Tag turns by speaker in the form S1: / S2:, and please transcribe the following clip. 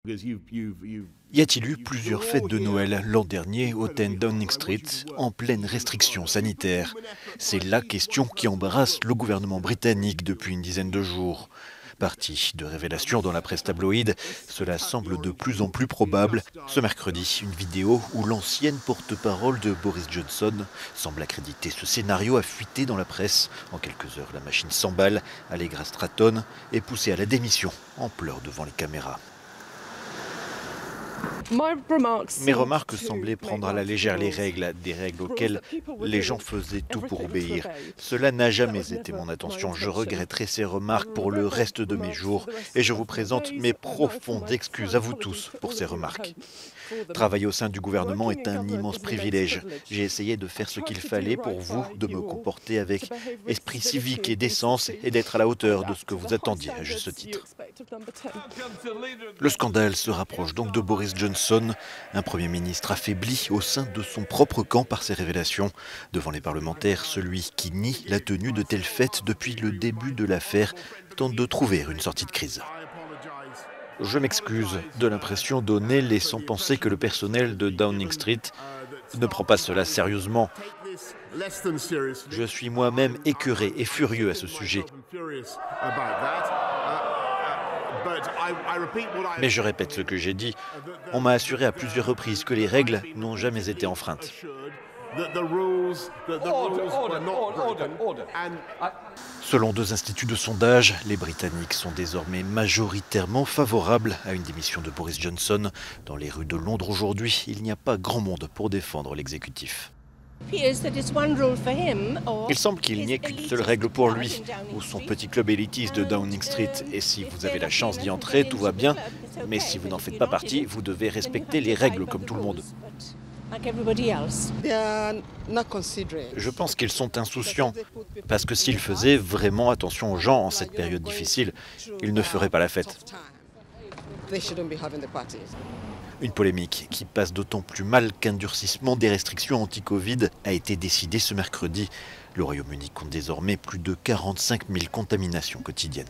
S1: Y a-t-il eu plusieurs fêtes de Noël l'an dernier au 10 Downing Street en pleine restriction sanitaire? C'est la question qui embarrasse le gouvernement britannique depuis une dizaine de jours. Parti de révélations dans la presse tabloïde, cela semble de plus en plus probable. Ce mercredi, une vidéo où l'ancienne porte-parole de Boris Johnson semble accréditer ce scénario a fuité dans la presse. En quelques heures, la machine s'emballe, Allegra Stratton est poussée à la démission en pleurs devant les caméras. Mes remarques semblaient prendre à la légère les règles, des règles auxquelles les gens faisaient tout pour obéir. Cela n'a jamais été mon intention. Je regretterai ces remarques pour le reste de mes jours et je vous présente mes profondes excuses à vous tous pour ces remarques. Travailler au sein du gouvernement est un immense privilège. J'ai essayé de faire ce qu'il fallait pour vous, de me comporter avec esprit civique et décence et d'être à la hauteur de ce que vous attendiez à juste titre. Le scandale se rapproche donc de Boris Johnson, un Premier ministre affaibli au sein de son propre camp par ses révélations. Devant les parlementaires, celui qui nie la tenue de telles fêtes depuis le début de l'affaire tente de trouver une sortie de crise. Je m'excuse de l'impression donnée laissant penser que le personnel de Downing Street ne prend pas cela sérieusement. Je suis moi-même écœuré et furieux à ce sujet. Mais je répète ce que j'ai dit. On m'a assuré à plusieurs reprises que les règles n'ont jamais été enfreintes. Selon deux instituts de sondage, les Britanniques sont désormais majoritairement favorables à une démission de Boris Johnson. Dans les rues de Londres aujourd'hui, il n'y a pas grand monde pour défendre l'exécutif. Il semble qu'il n'y ait qu'une seule règle pour lui, ou son petit club élitiste de Downing Street. Et si vous avez la chance d'y entrer, tout va bien. Mais si vous n'en faites pas partie, vous devez respecter les règles comme tout le monde. Je pense qu'ils sont insouciants, parce que s'ils faisaient vraiment attention aux gens en cette période difficile, ils ne feraient pas la fête. Une polémique qui passe d'autant plus mal qu'un durcissement des restrictions anti-Covid a été décidé ce mercredi. Le Royaume-Uni compte désormais plus de 45 000 contaminations quotidiennes.